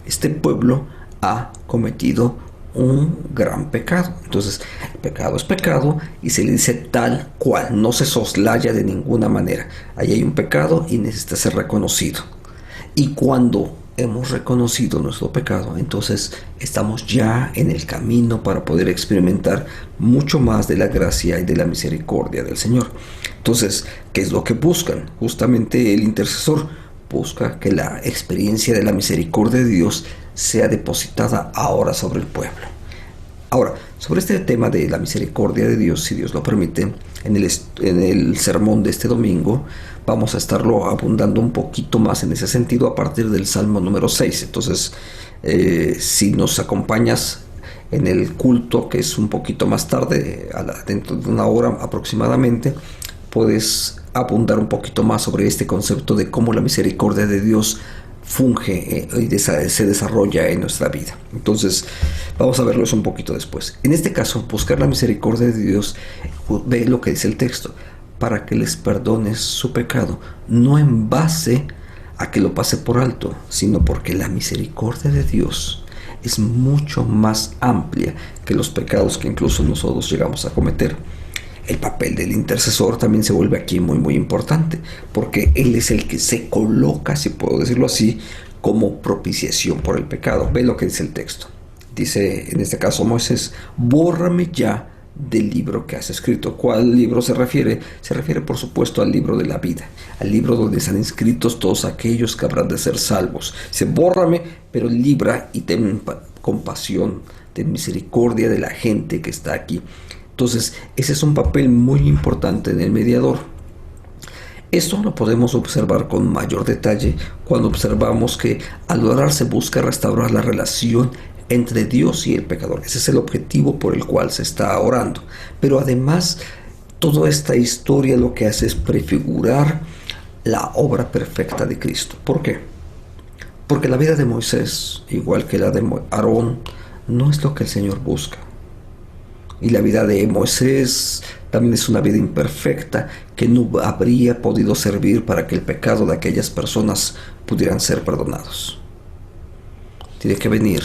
Speaker 8: Este pueblo ha cometido un gran pecado. Entonces, el pecado es pecado y se le dice tal cual, no se soslaya de ninguna manera. Ahí hay un pecado y necesita ser reconocido. Y cuando hemos reconocido nuestro pecado, entonces estamos ya en el camino para poder experimentar mucho más de la gracia y de la misericordia del Señor. Entonces, ¿qué es lo que buscan? Justamente el intercesor busca que la experiencia de la misericordia de Dios sea depositada ahora sobre el pueblo. Ahora, sobre este tema de la misericordia de Dios, si Dios lo permite, en el sermón de este domingo vamos a estarlo abundando un poquito más en ese sentido a partir del Salmo número 6. Entonces, si nos acompañas en el culto, que es un poquito más tarde, dentro de una hora aproximadamente, puedes abundar un poquito más sobre este concepto de cómo la misericordia de Dios funge y se desarrolla en nuestra vida. Entonces, vamos a verlo eso un poquito después. En este caso, buscar la misericordia de Dios, ve lo que dice el texto, para que les perdones su pecado, no en base a que lo pase por alto, sino porque la misericordia de Dios es mucho más amplia que los pecados que incluso nosotros llegamos a cometer. El papel del intercesor también se vuelve aquí muy muy importante, porque él es el que se coloca, si puedo decirlo así, como propiciación por el pecado. Ve lo que dice el texto. Dice en este caso Moisés: bórrame ya del libro que has escrito. ¿Cuál libro se refiere? Se refiere por supuesto al libro de la vida, al libro donde están inscritos todos aquellos que habrán de ser salvos. Dice: bórrame, pero libra y ten compasión, ten misericordia de la gente que está aquí. Entonces, ese es un papel muy importante en el mediador. Esto lo podemos observar con mayor detalle cuando observamos que al orar se busca restaurar la relación entre Dios y el pecador. Ese es el objetivo por el cual se está orando. Pero además, toda esta historia lo que hace es prefigurar la obra perfecta de Cristo. ¿Por qué? Porque la vida de Moisés, igual que la de Aarón, no es lo que el Señor busca. Y la vida de Moisés también es una vida imperfecta que no habría podido servir para que el pecado de aquellas personas pudieran ser perdonados. Tiene que venir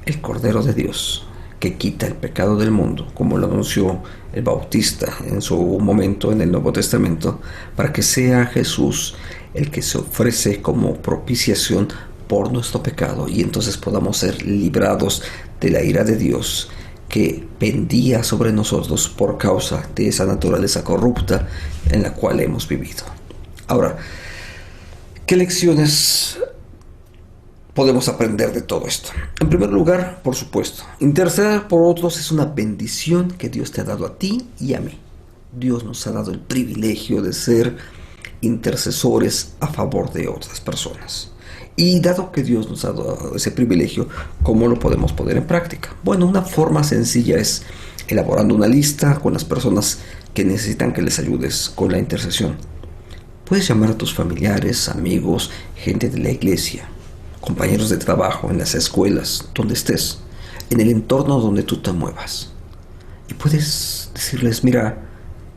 Speaker 8: el Cordero de Dios que quita el pecado del mundo, como lo anunció el Bautista en su momento en el Nuevo Testamento, para que sea Jesús el que se ofrece como propiciación por nuestro pecado y entonces podamos ser librados de la ira de Dios que pendía sobre nosotros por causa de esa naturaleza corrupta en la cual hemos vivido. Ahora, ¿qué lecciones podemos aprender de todo esto? En primer lugar, por supuesto, interceder por otros es una bendición que Dios te ha dado a ti y a mí. Dios nos ha dado el privilegio de ser intercesores a favor de otras personas. Y dado que Dios nos ha dado ese privilegio, ¿cómo lo podemos poner en práctica? Bueno, una forma sencilla es elaborando una lista con las personas que necesitan que les ayudes con la intercesión. Puedes llamar a tus familiares, amigos, gente de la iglesia, compañeros de trabajo, en las escuelas, donde estés, en el entorno donde tú te muevas. Y puedes decirles: mira,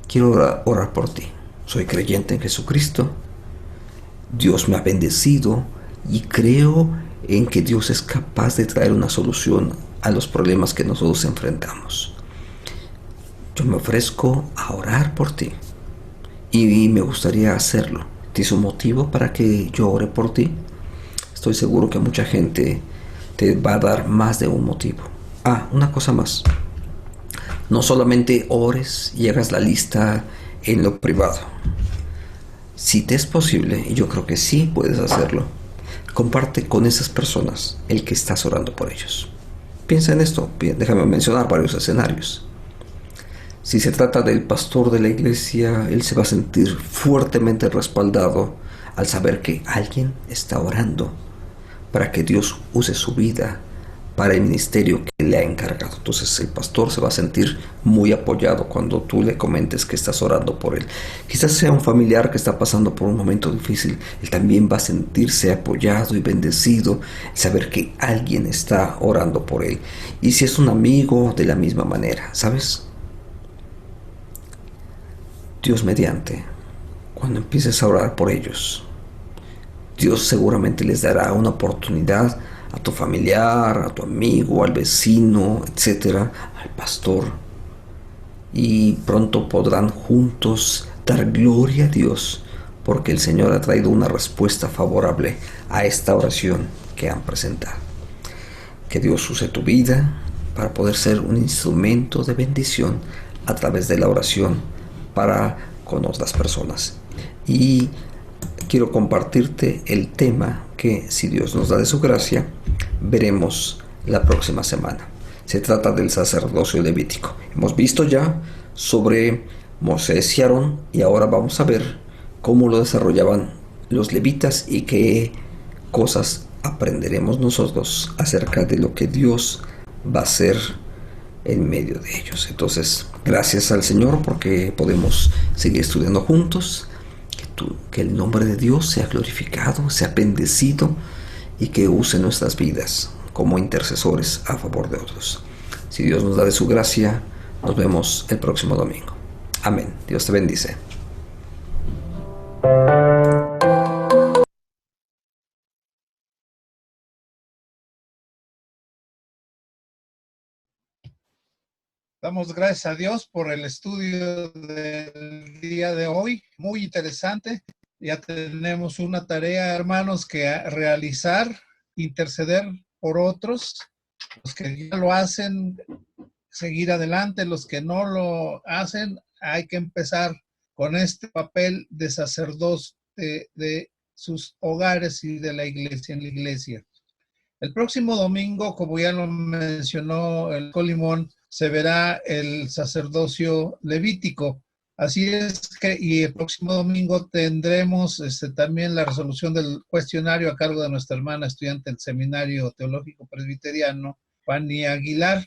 Speaker 8: quiero orar por ti. Soy creyente en Jesucristo. Dios me ha bendecido. Y creo en que Dios es capaz de traer una solución a los problemas que nosotros enfrentamos. Yo me ofrezco a orar por ti y me gustaría hacerlo. ¿Tienes un motivo para que yo ore por ti? Estoy seguro que mucha gente te va a dar más de un motivo. Una cosa más. No solamente ores y hagas la lista en lo privado. Si te es posible, y yo creo que sí puedes hacerlo, comparte con esas personas el que estás orando por ellos. Piensa en esto. Déjame mencionar varios escenarios. Si se trata del pastor de la iglesia, él se va a sentir fuertemente respaldado al saber que alguien está orando para que Dios use su vida para el ministerio que le ha encargado. Entonces el pastor se va a sentir muy apoyado cuando tú le comentes que estás orando por él. Quizás sea un familiar que está pasando por un momento difícil. Él también va a sentirse apoyado y bendecido al saber que alguien está orando por él. Y si es un amigo, de la misma manera, ¿sabes? Dios mediante, cuando empieces a orar por ellos, Dios seguramente les dará una oportunidad a tu familiar, a tu amigo, al vecino, etcétera, al pastor. Y pronto podrán juntos dar gloria a Dios porque el Señor ha traído una respuesta favorable a esta oración que han presentado. Que Dios use tu vida para poder ser un instrumento de bendición a través de la oración para con otras personas. Y quiero compartirte el tema que, si Dios nos da de su gracia, veremos la próxima semana. Se trata del sacerdocio levítico. Hemos visto ya sobre Moisés y Aarón y ahora vamos a ver cómo lo desarrollaban los levitas y qué cosas aprenderemos nosotros acerca de lo que Dios va a hacer en medio de ellos. Entonces, gracias al Señor porque podemos seguir estudiando juntos. Que el nombre de Dios sea glorificado, sea bendecido y que use nuestras vidas como intercesores a favor de otros. Si Dios nos da de su gracia, nos vemos el próximo domingo. Amén. Dios te bendice.
Speaker 1: Damos gracias a Dios por el estudio del día de hoy, muy interesante. Ya tenemos una tarea, hermanos, que realizar, interceder por otros, los que ya lo hacen, seguir adelante, los que no lo hacen, hay que empezar con este papel de sacerdote de sus hogares y de la iglesia en la iglesia. El próximo domingo, como ya lo mencionó el Colimón, se verá el sacerdocio levítico. Así es que, y el próximo domingo tendremos también la resolución del cuestionario a cargo de nuestra hermana estudiante del Seminario Teológico Presbiteriano, Fanny Aguilar.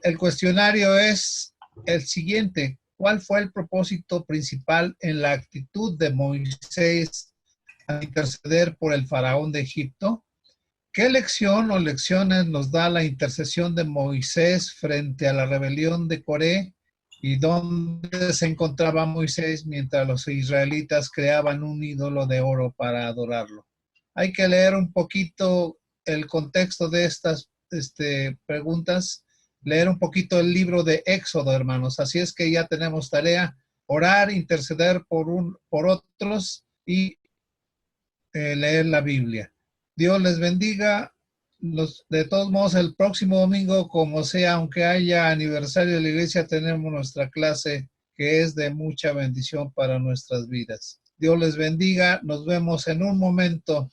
Speaker 1: El cuestionario es el siguiente: ¿cuál fue el propósito principal en la actitud de Moisés a interceder por el faraón de Egipto? ¿Qué lección o lecciones nos da la intercesión de Moisés frente a la rebelión de Coré? ¿Y dónde se encontraba Moisés mientras los israelitas creaban un ídolo de oro para adorarlo? Hay que leer un poquito el contexto de estas preguntas, leer un poquito el libro de Éxodo, hermanos. Así es que ya tenemos tarea: orar, interceder por otros y leer la Biblia. Dios les bendiga. De todos modos, el próximo domingo, como sea, aunque haya aniversario de la iglesia, tenemos nuestra clase que es de mucha bendición para nuestras vidas. Dios les bendiga. Nos vemos en un momento.